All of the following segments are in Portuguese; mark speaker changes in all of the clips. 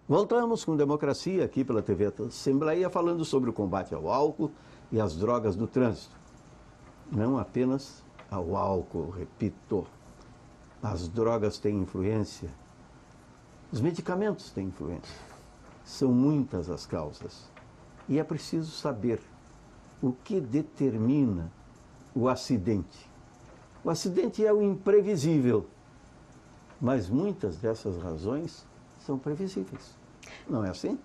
Speaker 1: Voltamos com Democracia aqui pela TV Assembleia, falando sobre o combate ao álcool e às drogas do trânsito. Não apenas ao álcool, repito. As drogas têm influência, os medicamentos têm influência. São muitas as causas. E é preciso saber o que determina o acidente. O acidente é o imprevisível, mas muitas dessas razões são previsíveis. Não é assim?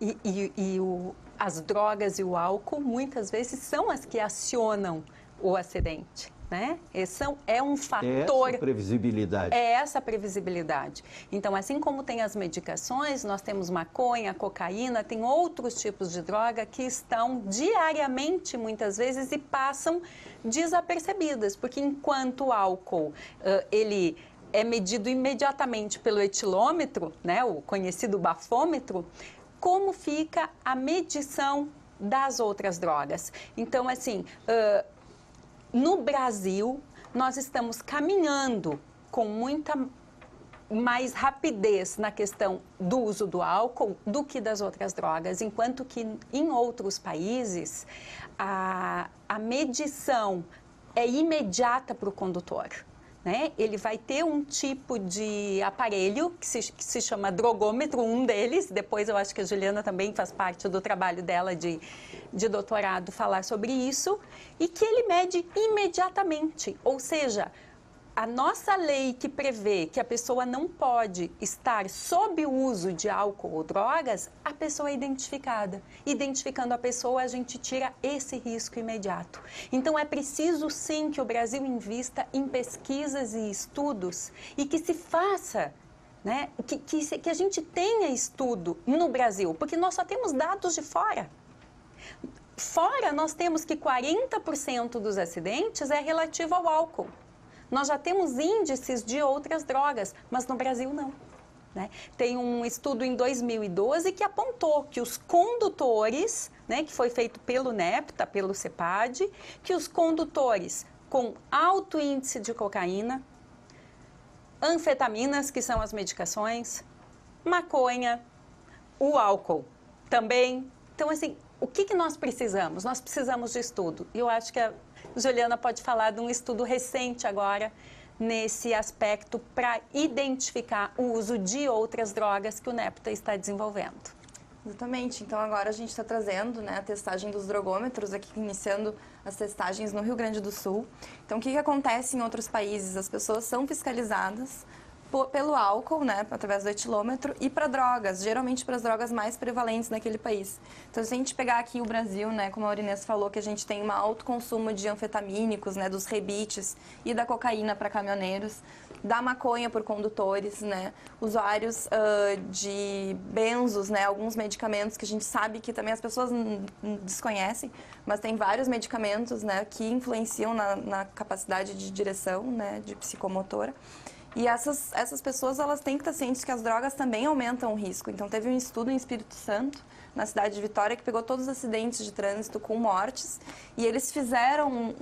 Speaker 2: As drogas e o álcool, muitas vezes, são as que acionam o acidente, né? É um fator...
Speaker 1: Essa previsibilidade.
Speaker 2: É essa previsibilidade. Então, assim como tem as medicações, nós temos maconha, cocaína, tem outros tipos de droga que estão diariamente, muitas vezes, e passam desapercebidas, porque enquanto o álcool, ele é medido imediatamente pelo etilômetro, né, o conhecido bafômetro, como fica a medição das outras drogas. Então, assim, no Brasil, nós estamos caminhando com muita mais rapidez na questão do uso do álcool do que das outras drogas, enquanto que em outros países a medição é imediata para o condutor. Né? Ele vai ter um tipo de aparelho que se chama drogômetro, um deles. Depois eu acho que a Juliana também faz parte do trabalho dela de doutorado falar sobre isso, e que ele mede imediatamente, ou seja, a nossa lei que prevê que a pessoa não pode estar sob o uso de álcool ou drogas, a pessoa é identificada. Identificando a pessoa, a gente tira esse risco imediato. Então, é preciso, sim, que o Brasil invista em pesquisas e estudos e que se faça, né, que a gente tenha estudo no Brasil, porque nós só temos dados de fora. Fora, nós temos que 40% dos acidentes é relativo ao álcool. Nós já temos índices de outras drogas, mas no Brasil não. Né? Tem um estudo em 2012 que apontou que os condutores, né, que foi feito pelo NEPTA, pelo CEPAD, que os condutores com alto índice de cocaína, anfetaminas, que são as medicações, maconha, o álcool também. Então, assim, o que nós precisamos? Nós precisamos de estudo. E eu acho que a Juliana pode falar de um estudo recente agora, nesse aspecto, para identificar o uso de outras drogas que o NEPTA está desenvolvendo.
Speaker 3: Exatamente. Então, agora a gente está trazendo, né, a testagem dos drogômetros, aqui iniciando as testagens no Rio Grande do Sul. Então, o que acontece em outros países? As pessoas são fiscalizadas pelo álcool, né, através do etilômetro, e para drogas, geralmente para as drogas mais prevalentes naquele país. Então, se a gente pegar aqui o Brasil, né, como a Aurinês falou, que a gente tem um alto consumo de anfetamínicos, né, dos rebites e da cocaína para caminhoneiros, da maconha por condutores, né, usuários de benzos, né, alguns medicamentos que a gente sabe que também as pessoas desconhecem, mas tem vários medicamentos, né, que influenciam na capacidade de direção, né, de psicomotora. E essas pessoas, elas têm que estar cientes que as drogas também aumentam o risco. Então, teve um estudo em Espírito Santo, na cidade de Vitória, que pegou todos os acidentes de trânsito com mortes, e eles fizeram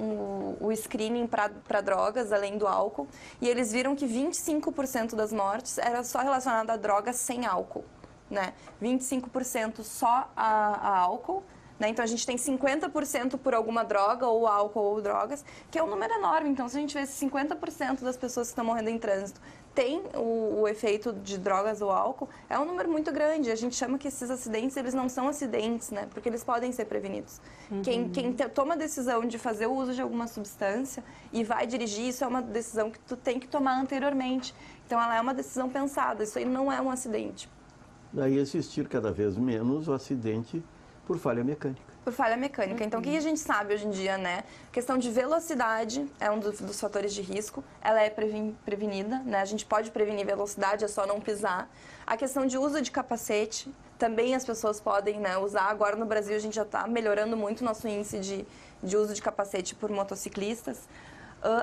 Speaker 3: o screening para drogas, além do álcool, e eles viram que 25% das mortes era só relacionada a drogas sem álcool, né? 25% só a álcool. Né? Então, a gente tem 50% por alguma droga, ou álcool, ou drogas, que é um número enorme. Então, se a gente vê 50% das pessoas que estão morrendo em trânsito tem o efeito de drogas ou álcool, é um número muito grande. A gente chama que esses acidentes, eles não são acidentes, né? Porque eles podem ser prevenidos. Uhum. Quem toma a decisão de fazer o uso de alguma substância e vai dirigir, isso é uma decisão que tu tem que tomar anteriormente. Então, ela é uma decisão pensada. Isso aí não é um acidente.
Speaker 1: Daí existir cada vez menos o acidente por falha mecânica.
Speaker 3: Por falha mecânica. Então, o que a gente sabe hoje em dia, né? A questão de velocidade é um dos fatores de risco. Ela é prevenida, né? A gente pode prevenir velocidade, é só não pisar. A questão de uso de capacete, também as pessoas podem, né, usar. Agora, no Brasil, a gente já está melhorando muito o nosso índice de uso de capacete por motociclistas.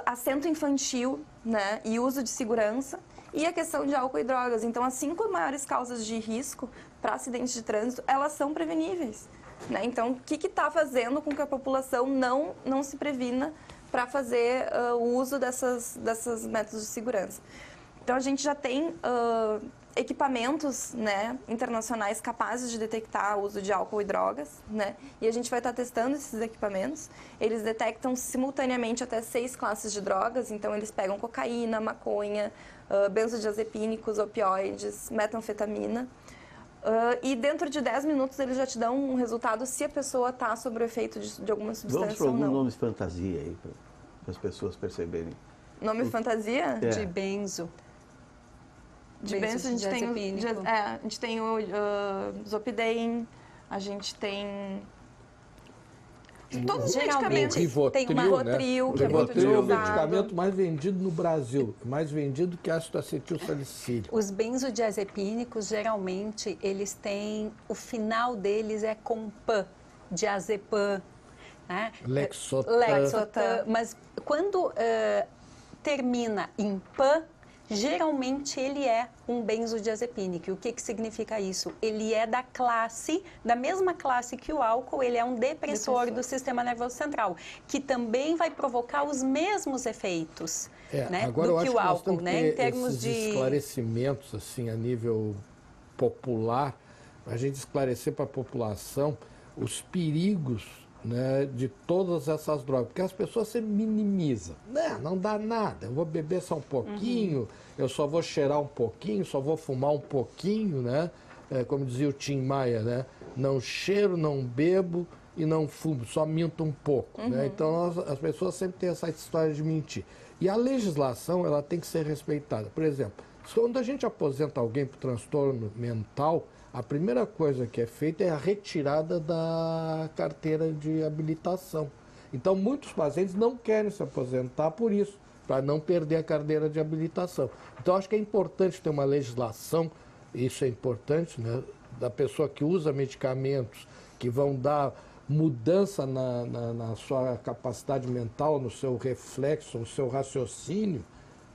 Speaker 3: Assento infantil, né? E uso de segurança. E a questão de álcool e drogas. Então, as 5 maiores causas de risco para acidentes de trânsito, elas são preveníveis. Né? Então, o que está fazendo com que a população não se previna para fazer o uso desses métodos de segurança? Então, a gente já tem equipamentos, né, internacionais capazes de detectar o uso de álcool e drogas, né? E a gente vai estar testando esses equipamentos. Eles detectam simultaneamente até 6 classes de drogas, então eles pegam cocaína, maconha, benzodiazepínicos, opioides, metanfetamina. E dentro de 10 minutos eles já te dão um resultado se a pessoa está sob o efeito de alguma substância ou
Speaker 1: Vamos para
Speaker 3: não.
Speaker 1: alguns nomes fantasia aí, para as pessoas perceberem.
Speaker 3: Nome fantasia?
Speaker 1: É.
Speaker 2: De benzo.
Speaker 3: De benzo a gente tem a gente tem o Zolpidem, a gente tem todos os medicamentos.
Speaker 2: Tem uma
Speaker 3: Rivotril, que é muito
Speaker 4: Rivotril é o
Speaker 3: utilizado.
Speaker 4: medicamento mais vendido no Brasil, mais vendido que ácido acetilsalicílico.
Speaker 2: Os benzodiazepínicos, geralmente, eles têm, o final deles é com pan, diazepam, né?
Speaker 4: Lexotan.
Speaker 2: Mas quando termina em pan, geralmente ele é um benzodiazepínico. O que significa isso? Ele é da mesma classe que o álcool, ele é um depressor do sistema nervoso central, que também vai provocar os mesmos efeitos, né,
Speaker 4: agora
Speaker 2: do
Speaker 4: eu
Speaker 2: que
Speaker 4: acho
Speaker 2: o
Speaker 4: que nós
Speaker 2: álcool,
Speaker 4: temos que
Speaker 2: né?
Speaker 4: ter
Speaker 2: Em termos
Speaker 4: esses
Speaker 2: de
Speaker 4: esclarecimentos assim a nível popular, a gente esclarecer para a população os perigos, né, de todas essas drogas, porque as pessoas se minimizam, não dá nada, eu vou beber só um pouquinho, eu só vou cheirar um pouquinho, só vou fumar um pouquinho, né, como dizia o Tim Maia, né, não cheiro, não bebo e não fumo, só minto um pouco, né? Então as pessoas sempre têm essa história de mentir. E a legislação, ela tem que ser respeitada. Por exemplo, quando a gente aposenta alguém por transtorno mental, a primeira coisa que é feita é a retirada da carteira de habilitação. Então, muitos pacientes não querem se aposentar por isso, para não perder a carteira de habilitação. Então, acho que é importante ter uma legislação, isso é importante, né, da pessoa que usa medicamentos que vão dar mudança na sua capacidade mental, no seu reflexo, no seu raciocínio,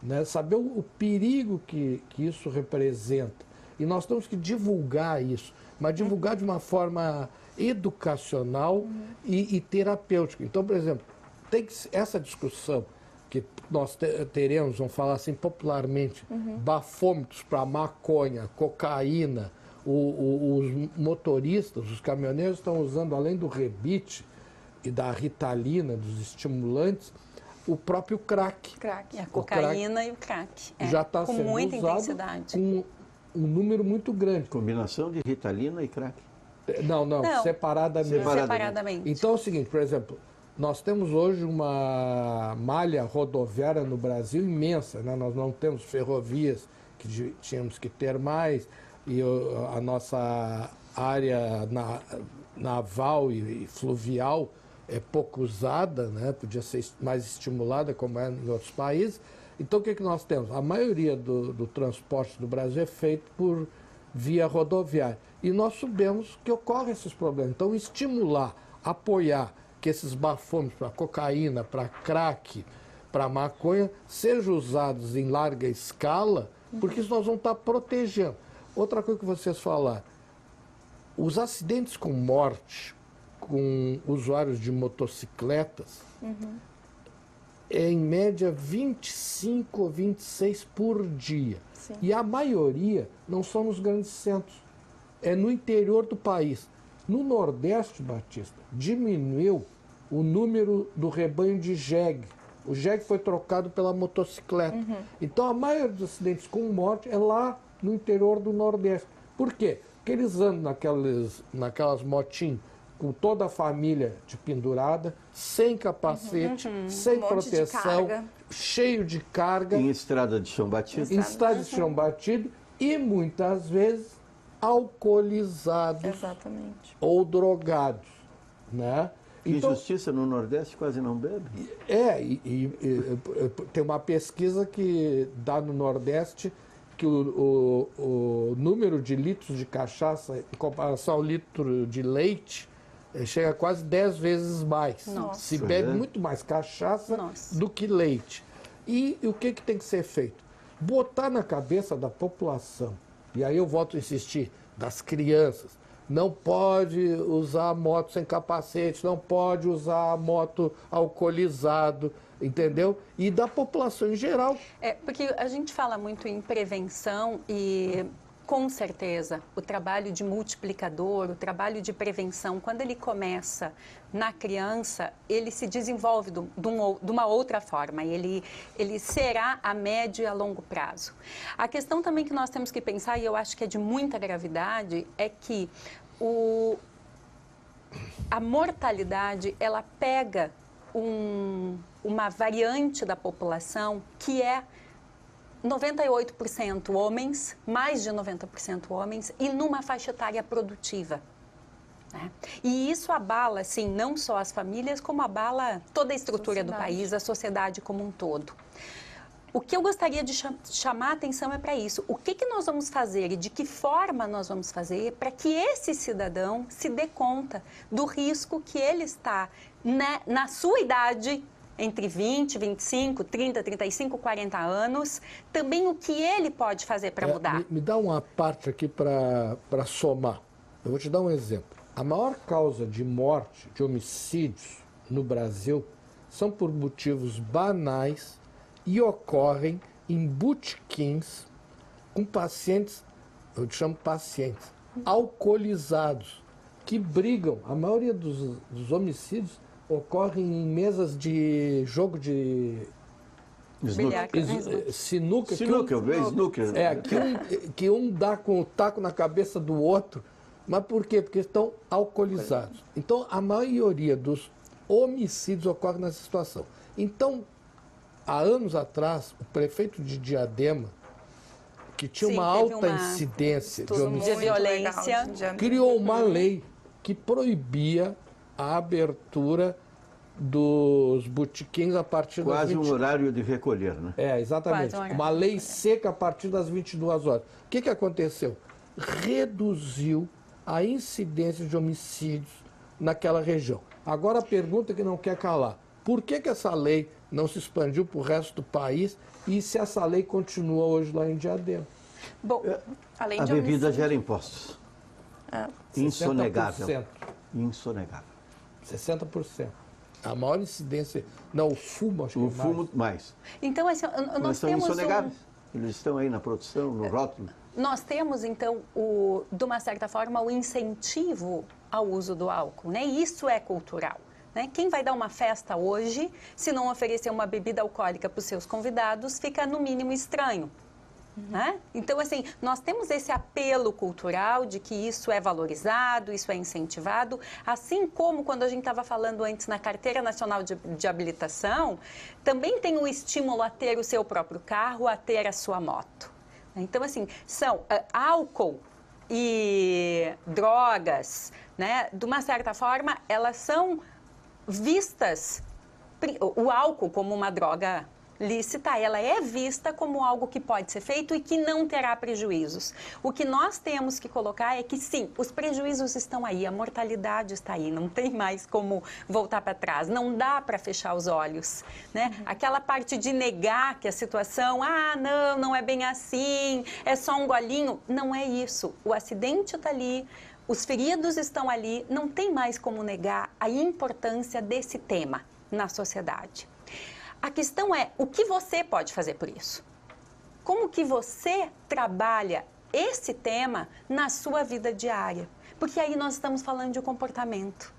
Speaker 4: né, saber o perigo que isso representa. E nós temos que divulgar isso, mas divulgar de uma forma educacional e terapêutica. Então, por exemplo, tem que essa discussão que nós teremos, vamos falar assim popularmente, bafômetros para maconha, cocaína, os motoristas, os caminhoneiros estão usando, além do rebite e da ritalina, dos estimulantes, o próprio crack.
Speaker 2: a cocaína e o crack.
Speaker 4: Já está
Speaker 2: com
Speaker 4: sendo
Speaker 2: muita
Speaker 4: usado
Speaker 2: intensidade.
Speaker 4: com um número muito grande.
Speaker 1: Combinação de ritalina e crack.
Speaker 4: Não, separadamente.
Speaker 2: Separadamente.
Speaker 4: Então é o seguinte, por exemplo, nós temos hoje uma malha rodoviária no Brasil imensa, né? Nós não temos ferrovias, que tínhamos que ter mais, e a nossa área naval e fluvial é pouco usada, né? Podia ser mais estimulada, como é em outros países. Então, o que nós temos? A maioria do transporte do Brasil é feito por via rodoviária. E nós sabemos que ocorrem esses problemas. Então, estimular, apoiar que esses bafômetros para cocaína, para crack, para maconha, sejam usados em larga escala, porque isso nós vamos estar protegendo. Outra coisa que vocês falaram, os acidentes com morte, com usuários de motocicletas, é em média 25 ou 26 por dia.
Speaker 3: Sim.
Speaker 4: E a maioria não são nos grandes centros, é no interior do país. No Nordeste, Batista, diminuiu o número do rebanho de jegue. O jegue foi trocado pela motocicleta. Então, a maioria dos acidentes com morte é lá no interior do Nordeste. Por quê? Porque eles andam naquelas motinhas com toda a família de pendurada, sem capacete, sem proteção, cheio de carga.
Speaker 1: Em estrada de chão batido.
Speaker 4: Em estrada de chão batido e, muitas vezes, alcoolizados.
Speaker 3: Exatamente.
Speaker 4: Ou drogados, né? Então,
Speaker 1: Injustiça no Nordeste quase não bebe.
Speaker 4: Tem uma pesquisa que dá no Nordeste que o número de litros de cachaça em comparação ao litro de leite chega a quase 10 vezes mais.
Speaker 2: Nossa.
Speaker 4: Se bebe muito mais cachaça do que leite. E o que tem que ser feito? Botar na cabeça da população, e aí eu volto a insistir, das crianças, não pode usar moto sem capacete, não pode usar moto alcoolizado, entendeu? E da população em geral.
Speaker 2: Porque a gente fala muito em prevenção e Com certeza, o trabalho de multiplicador, o trabalho de prevenção, quando ele começa na criança, ele se desenvolve de uma outra forma, ele será a médio e a longo prazo. A questão também que nós temos que pensar, e eu acho que é de muita gravidade, é que a mortalidade, ela pega uma variante da população que é 98% homens, mais de 90% homens, e numa faixa etária produtiva. Né? E isso abala, assim, não só as famílias, como abala toda a estrutura do país, a sociedade como um todo. O que eu gostaria de chamar a atenção é para isso. O que nós vamos fazer e de que forma nós vamos fazer para que esse cidadão se dê conta do risco que ele está, né, na sua idade, entre 20, 25, 30, 35, 40 anos, também o que ele pode fazer para mudar.
Speaker 4: Me dá uma parte aqui para somar. Eu vou te dar um exemplo. A maior causa de morte, de homicídios no Brasil, são por motivos banais e ocorrem em botequins com pacientes, eu te chamo pacientes, alcoolizados, que brigam. A maioria dos homicídios ocorrem em mesas de jogo de sinuca.
Speaker 1: Snooker.
Speaker 4: Que um dá com o taco na cabeça do outro. Mas por quê? Porque estão alcoolizados. Então, a maioria dos homicídios ocorre nessa situação. Então, há anos atrás, o prefeito de Diadema, que tinha uma alta incidência de homicídio,
Speaker 2: de violência,
Speaker 4: criou uma lei que proibia a abertura dos botequins a partir das 20...
Speaker 1: Quase um horário de recolher, né?
Speaker 4: Exatamente. Uma lei seca a partir das 22 horas. O que aconteceu? Reduziu a incidência de homicídios naquela região. Agora a pergunta que não quer calar. Por que essa lei não se expandiu para o resto do país e se essa lei continua hoje lá em Diadema?
Speaker 2: Bom,
Speaker 1: além de a bebida gera impostos. Insonegável.
Speaker 4: 60%.
Speaker 1: Insonegável.
Speaker 4: 60%. A maior incidência... Não, o fumo, acho que
Speaker 1: o fumo mais.
Speaker 2: Então, assim, nós
Speaker 1: são
Speaker 2: temos
Speaker 1: insonegáveis. Eles estão aí na produção, no rótulo.
Speaker 2: Nós temos, então, de uma certa forma, o incentivo ao uso do álcool, né? E isso é cultural. Né? Quem vai dar uma festa hoje, se não oferecer uma bebida alcoólica para os seus convidados, fica, no mínimo, estranho. Né? Então, assim, nós temos esse apelo cultural de que isso é valorizado, isso é incentivado, assim como quando a gente estava falando antes na Carteira Nacional de Habilitação, também tem o estímulo a ter o seu próprio carro, a ter a sua moto. Então, assim, são álcool e drogas, né? De uma certa forma, elas são vistas, o álcool como uma droga lícita, ela é vista como algo que pode ser feito e que não terá prejuízos. O que nós temos que colocar é que, sim, os prejuízos estão aí, a mortalidade está aí, não tem mais como voltar para trás, não dá para fechar os olhos, né? Aquela parte de negar que a situação, não é bem assim, é só um golinho, não é isso. O acidente está ali, os feridos estão ali, não tem mais como negar a importância desse tema na sociedade. A questão é, o que você pode fazer por isso? Como que você trabalha esse tema na sua vida diária? Porque aí nós estamos falando de comportamento.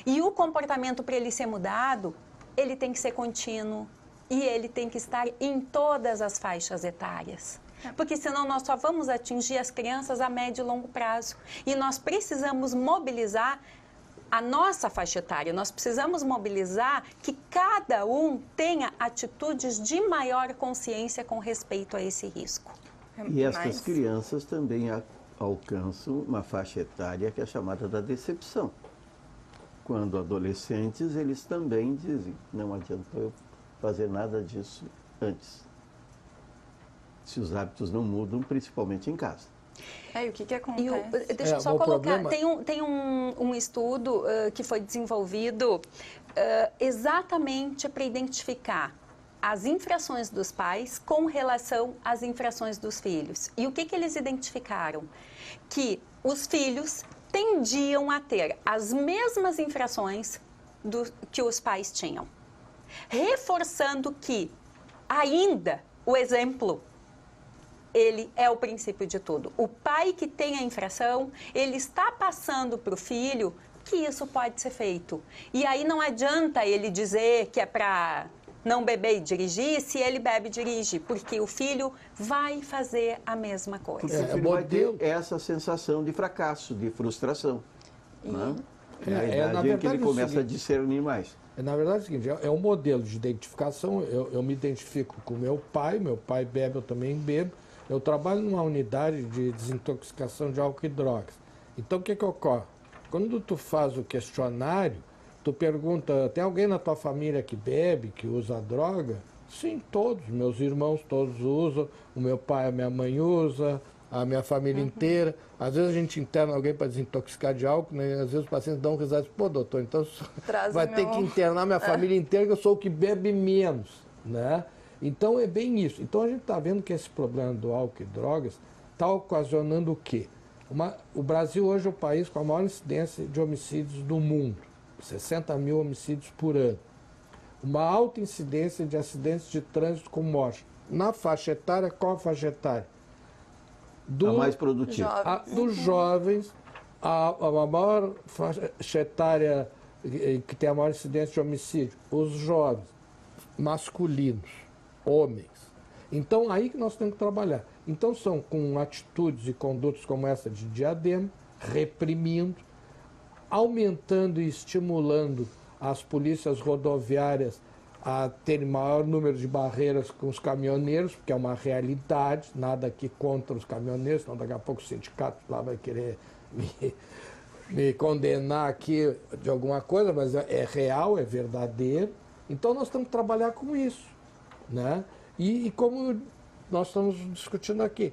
Speaker 2: E o comportamento, para ele ser mudado, ele tem que ser contínuo e ele tem que estar em todas as faixas etárias. Porque senão nós só vamos atingir as crianças a médio e longo prazo. E nós precisamos mobilizar a nossa faixa etária, nós precisamos mobilizar que cada um tenha atitudes de maior consciência com respeito a esse risco.
Speaker 1: E essas crianças também alcançam uma faixa etária que é chamada da decepção. Quando adolescentes, eles também dizem, não adiantou eu fazer nada disso antes. Se os hábitos não mudam, principalmente em casa.
Speaker 3: E o que acontece?
Speaker 2: Deixa eu só colocar, tem um estudo que foi desenvolvido exatamente para identificar as infrações dos pais com relação às infrações dos filhos. E o que eles identificaram? Que os filhos tendiam a ter as mesmas infrações que os pais tinham. Reforçando que ainda o exemplo ele é o princípio de tudo. O pai que tem a infração, ele está passando para o filho que isso pode ser feito. E aí não adianta ele dizer que é para não beber e dirigir, se ele bebe e dirige, porque o filho vai fazer a mesma coisa.
Speaker 1: Porque o filho vai ter essa sensação de fracasso, de frustração. Né? É a idade em que ele começa a discernir mais.
Speaker 4: Na verdade é o seguinte, é um modelo de identificação, eu me identifico com meu pai bebe, eu também bebo. Eu trabalho numa unidade de desintoxicação de álcool e drogas. Então o que ocorre? Quando tu faz o questionário, tu pergunta, tem alguém na tua família que bebe, que usa droga? Sim, todos. Meus irmãos todos usam, o meu pai, a minha mãe usa, a minha família inteira. Às vezes a gente interna alguém para desintoxicar de álcool, né? Às vezes os pacientes dão risada e dizem, pô, doutor, então vai ter que internar minha família inteira, que eu sou o que bebe menos, né? Então é bem isso. Então a gente está vendo que esse problema do álcool e drogas está ocasionando o quê? O Brasil hoje é o país com a maior incidência de homicídios do mundo. 60 mil homicídios por ano. Uma alta incidência de acidentes de trânsito com morte. Na faixa etária, qual a faixa etária?
Speaker 1: A mais produtiva.
Speaker 4: Dos jovens, a maior faixa etária que tem a maior incidência de homicídio, os jovens, masculinos, homens. Então, aí que nós temos que trabalhar. Então, são com atitudes e condutas como essa de Diadema, reprimindo, aumentando e estimulando as polícias rodoviárias a terem maior número de barreiras com os caminhoneiros, porque é uma realidade, nada aqui contra os caminhoneiros, senão daqui a pouco o sindicato lá vai querer me condenar aqui de alguma coisa, mas é real, é verdadeiro. Então nós temos que trabalhar com isso, né? E como nós estamos discutindo aqui,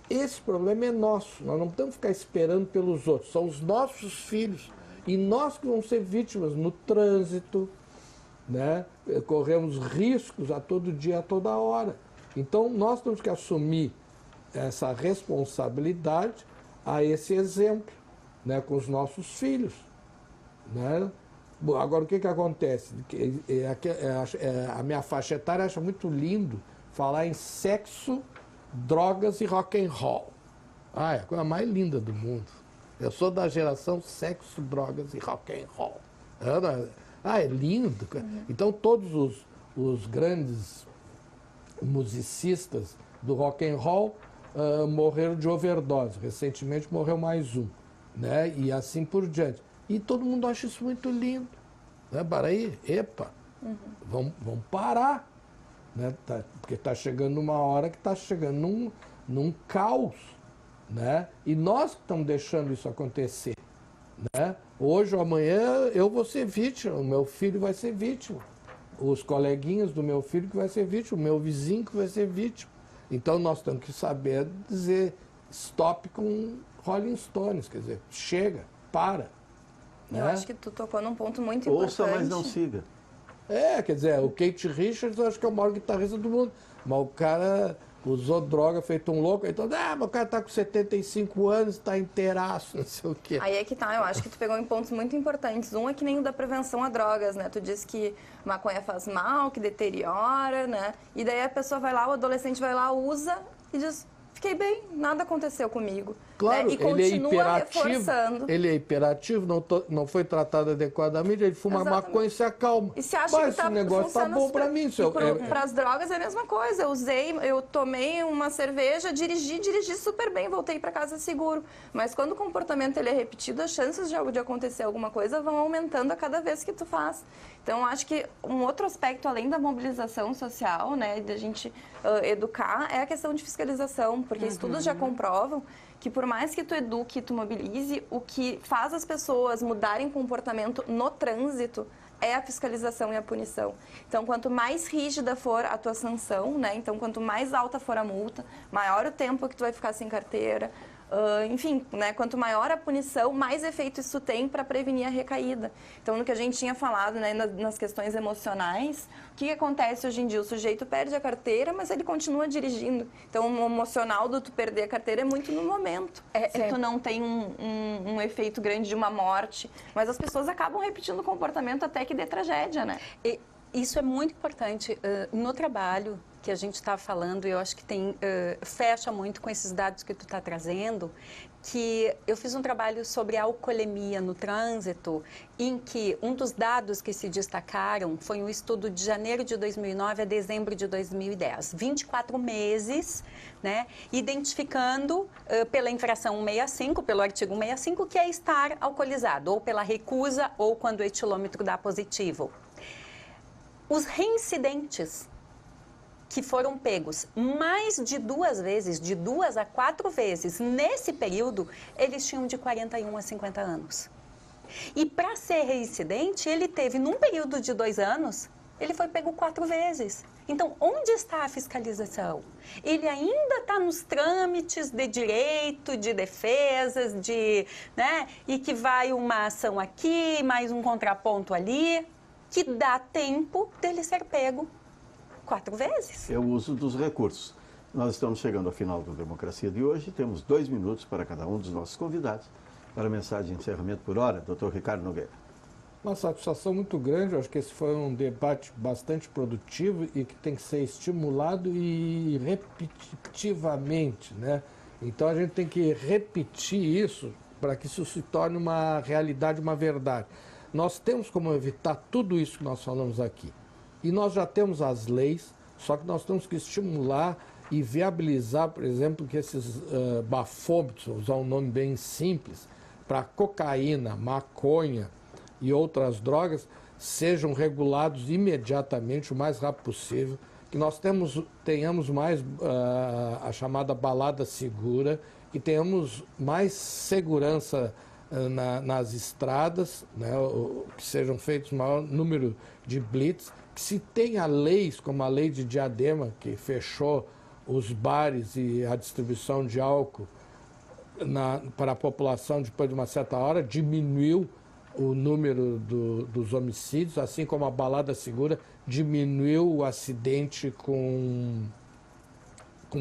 Speaker 4: esse problema é nosso, nós não podemos ficar esperando pelos outros, são os nossos filhos e nós que vamos ser vítimas no trânsito, né? Corremos riscos a todo dia, a toda hora. Então nós temos que assumir essa responsabilidade a esse exemplo, né? Com os nossos filhos, né? Bom, agora o que acontece? A minha faixa etária acha muito lindo falar em sexo, drogas e rock and roll. É a coisa mais linda do mundo. Eu sou da geração sexo, drogas e rock and roll. É lindo. Então todos os grandes musicistas do rock and roll morreram de overdose. Recentemente morreu mais um, né? E assim por diante. E todo mundo acha isso muito lindo. Né? Para aí, vamos parar. Né? Porque está chegando uma hora que está chegando num caos. Né? E nós que estamos deixando isso acontecer. Né? Hoje ou amanhã eu vou ser vítima, o meu filho vai ser vítima. Os coleguinhas do meu filho que vai ser vítima, o meu vizinho que vai ser vítima. Então nós temos que saber dizer stop com Rolling Stones, quer dizer, chega, para.
Speaker 3: Eu
Speaker 4: né?
Speaker 3: acho que tu tocou num ponto muito importante.
Speaker 1: Ouça, mas não siga.
Speaker 4: Quer dizer, o Keith Richards eu acho que é o maior guitarrista do mundo, mas o cara usou droga, feito um louco, então, mas o cara tá com 75 anos, tá inteiraço, não sei o quê.
Speaker 3: Aí é que tá, eu acho que tu pegou em pontos muito importantes. Um é que nem o da prevenção a drogas, né? Tu disse que maconha faz mal, que deteriora, né? E daí a pessoa vai lá, o adolescente vai lá, usa e diz, fiquei bem, nada aconteceu comigo.
Speaker 4: Claro,
Speaker 3: né? E continua reforçando.
Speaker 4: Ele é hiperativo, não foi tratado adequadamente, ele fuma maconha e se acalma.
Speaker 3: E se acha
Speaker 4: mas
Speaker 3: que
Speaker 4: esse negócio tá bom para mim.
Speaker 3: Para as drogas é a mesma coisa. Eu tomei uma cerveja, dirigi super bem, voltei para casa seguro. Mas quando o comportamento ele é repetido, as chances de acontecer alguma coisa vão aumentando a cada vez que tu faz. Então, acho que um outro aspecto, além da mobilização social, né, da gente educar, é a questão de fiscalização, porque estudos já comprovam que por mais que tu eduque, tu mobilize, o que faz as pessoas mudarem comportamento no trânsito é a fiscalização e a punição. Então, quanto mais rígida for a tua sanção, né? Então, quanto mais alta for a multa, maior o tempo que tu vai ficar sem carteira, enfim, né? Quanto maior a punição, mais efeito isso tem para prevenir a recaída. Então, no que a gente tinha falado, né, nas questões emocionais, o que acontece hoje em dia? O sujeito perde a carteira, mas ele continua dirigindo. Então, o emocional do tu perder a carteira é muito no momento. Se tu não tem um efeito grande de uma morte. Mas as pessoas acabam repetindo o comportamento até que dê tragédia, né?
Speaker 2: Isso é muito importante no trabalho que a gente está falando, eu acho que fecha muito com esses dados que tu está trazendo, que eu fiz um trabalho sobre a alcoolemia no trânsito, em que um dos dados que se destacaram foi um estudo de janeiro de 2009 a dezembro de 2010, 24 meses, né, identificando pela infração 165, pelo artigo 165, que é estar alcoolizado, ou pela recusa, ou quando o etilômetro dá positivo. Os reincidentes que foram pegos mais de 2 vezes, de 2 a 4 vezes, nesse período, eles tinham de 41 a 50 anos. E para ser reincidente, ele teve, num período de 2 anos, ele foi pego 4 vezes. Então, onde está a fiscalização? Ele ainda está nos trâmites de direito, de defesas, né? E que vai uma ação aqui, mais um contraponto ali, que dá tempo dele ser pego 4 vezes.
Speaker 1: É o uso dos recursos. Nós estamos chegando ao final do Democracia de hoje. Temos 2 minutos para cada um dos nossos convidados para a mensagem de encerramento por hora. Dr. Ricardo Nogueira.
Speaker 4: Uma satisfação muito grande. Eu acho que esse foi um debate bastante produtivo e que tem que ser estimulado e repetitivamente, né? Então a gente tem que repetir isso para que isso se torne uma realidade, uma verdade. Nós temos como evitar tudo isso que nós falamos aqui. E nós já temos as leis, só que nós temos que estimular e viabilizar, por exemplo, que esses bafômetros, vou usar um nome bem simples, para cocaína, maconha e outras drogas, sejam regulados imediatamente, o mais rápido possível, que nós tenhamos mais a chamada balada segura, que tenhamos mais segurança nas estradas, né, que sejam feitos o maior número de blitz, que se tenha leis como a lei de Diadema, que fechou os bares e a distribuição de álcool para a população depois de uma certa hora, diminuiu o número dos homicídios, assim como a balada segura diminuiu o acidente com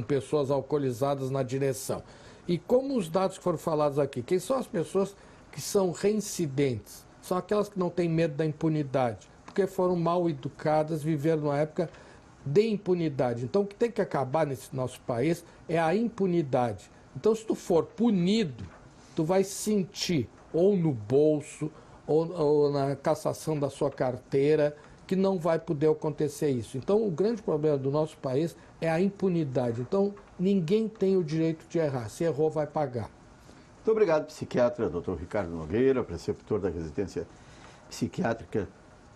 Speaker 4: pessoas alcoolizadas na direção. E como os dados que foram falados aqui, quem são as pessoas que são reincidentes? São aquelas que não têm medo da impunidade, porque foram mal educadas, viveram numa época de impunidade. Então, o que tem que acabar nesse nosso país é a impunidade. Então, se tu for punido, tu vai sentir, ou no bolso, ou na cassação da sua carteira, que não vai poder acontecer isso. Então, o grande problema do nosso país é a impunidade. Então, ninguém tem o direito de errar. Se errou, vai pagar.
Speaker 1: Muito obrigado, psiquiatra Dr. Ricardo Nogueira, preceptor da residência psiquiátrica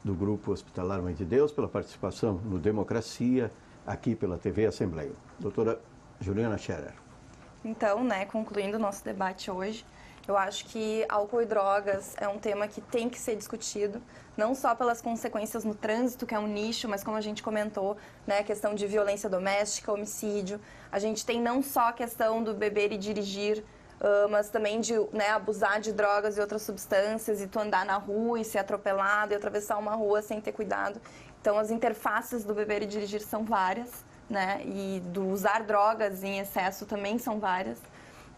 Speaker 1: do Grupo Hospitalar Mãe de Deus, pela participação no Democracia, aqui pela TV Assembleia. Doutora Juliana Scherer.
Speaker 3: Então, né, concluindo o nosso debate hoje, eu acho que álcool e drogas é um tema que tem que ser discutido, não só pelas consequências no trânsito, que é um nicho, mas como a gente comentou, né, a questão de violência doméstica, homicídio. A gente tem não só a questão do beber e dirigir, mas também de, né, abusar de drogas e outras substâncias, e tu andar na rua e ser atropelado e atravessar uma rua sem ter cuidado. Então, as interfaces do beber e dirigir são várias, né, e do usar drogas em excesso também são várias.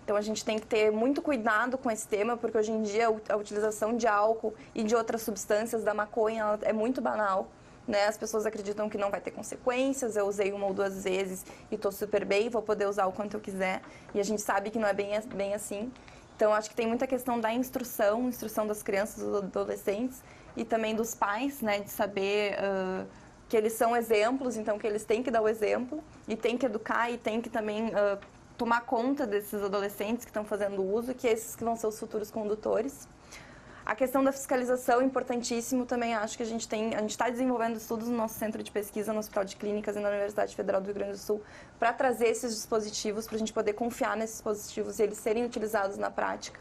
Speaker 3: Então, a gente tem que ter muito cuidado com esse tema, porque hoje em dia a utilização de álcool e de outras substâncias, da maconha, é muito banal, né? As pessoas acreditam que não vai ter consequências. Eu usei 1 ou 2 vezes e estou super bem, vou poder usar o quanto eu quiser. E a gente sabe que não é bem assim. Então, acho que tem muita questão da instrução das crianças, dos adolescentes e também dos pais, né? De saber que eles são exemplos, então que eles têm que dar o exemplo e têm que educar e têm que também tomar conta desses adolescentes que estão fazendo uso, que esses que vão ser os futuros condutores. A questão da fiscalização é importantíssimo também. Acho que a gente está desenvolvendo estudos no nosso centro de pesquisa, no Hospital de Clínicas e na Universidade Federal do Rio Grande do Sul, para trazer esses dispositivos, para a gente poder confiar nesses dispositivos e eles serem utilizados na prática.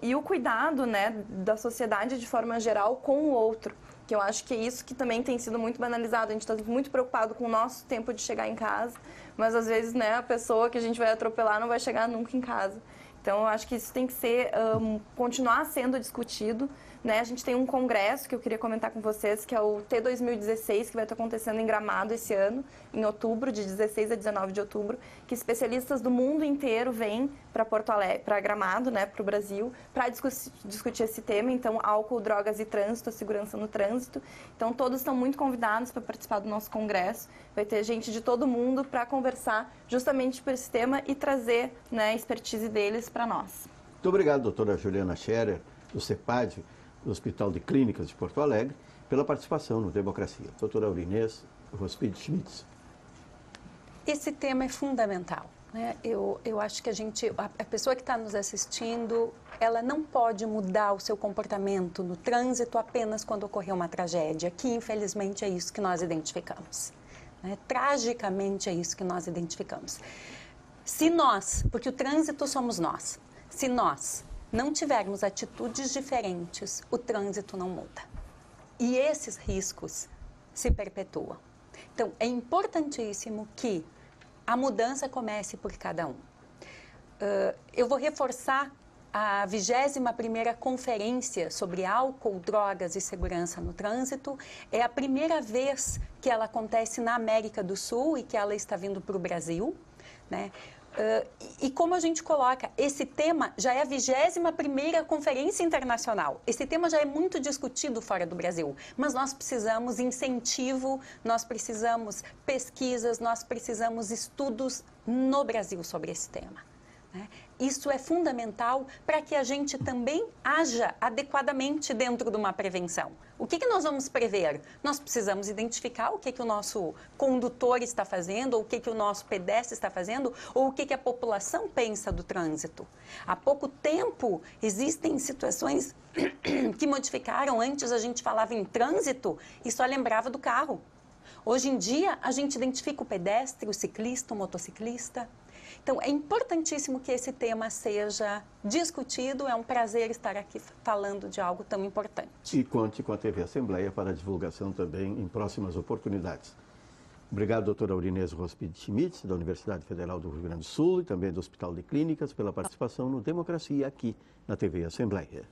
Speaker 3: E o cuidado, né, da sociedade de forma geral com o outro, que eu acho que é isso que também tem sido muito banalizado. A gente está muito preocupado com o nosso tempo de chegar em casa, mas às vezes, né, a pessoa que a gente vai atropelar não vai chegar nunca em casa. Então, eu acho que isso tem que ser, continuar sendo discutido, né? A gente tem um congresso que eu queria comentar com vocês, que é o T2016, que vai estar acontecendo em Gramado esse ano, em outubro, de 16 a 19 de outubro, que especialistas do mundo inteiro vêm para Porto Alegre, para Gramado, né, para o Brasil, para discutir esse tema. Então, álcool, drogas e trânsito, a segurança no trânsito. Então, todos estão muito convidados para participar do nosso congresso. Vai ter gente de todo mundo para conversar justamente por esse tema e trazer, né, a expertise deles para nós.
Speaker 1: Muito obrigado, doutora Juliana Scherer, do CEPAD, do Hospital de Clínicas de Porto Alegre, pela participação no Democracia. Doutora Aurinês Rospide Schmitz.
Speaker 2: Esse tema é fundamental, né? Eu acho que a pessoa que está nos assistindo, ela não pode mudar o seu comportamento no trânsito apenas quando ocorrer uma tragédia, que infelizmente é isso que nós identificamos, né? Tragicamente é isso que nós identificamos. Se nós, porque o trânsito somos nós, se nós não tivermos atitudes diferentes, o trânsito não muda. E esses riscos se perpetuam. Então, é importantíssimo que a mudança comece por cada um. Eu vou reforçar a 21ª Conferência sobre Álcool, Drogas e Segurança no Trânsito. É a primeira vez que ela acontece na América do Sul e que ela está vindo para o Brasil, né? E como a gente coloca, esse tema já é a 21ª Conferência Internacional. Esse tema já é muito discutido fora do Brasil, mas nós precisamos incentivo, nós precisamos pesquisas, nós precisamos estudos no Brasil sobre esse tema, né? Isso é fundamental para que a gente também haja adequadamente dentro de uma prevenção. O que nós vamos prever? Nós precisamos identificar o que o nosso condutor está fazendo, ou o que o nosso pedestre está fazendo, ou o que a população pensa do trânsito. Há pouco tempo, existem situações que modificaram. Antes a gente falava em trânsito e só lembrava do carro. Hoje em dia, a gente identifica o pedestre, o ciclista, o motociclista. Então, é importantíssimo que esse tema seja discutido. É um prazer estar aqui falando de algo tão importante.
Speaker 1: E conte com a TV Assembleia para a divulgação também em próximas oportunidades. Obrigado, doutora Aurinês Rospide Schmitz, da Universidade Federal do Rio Grande do Sul e também do Hospital de Clínicas, pela participação no Democracia aqui na TV Assembleia.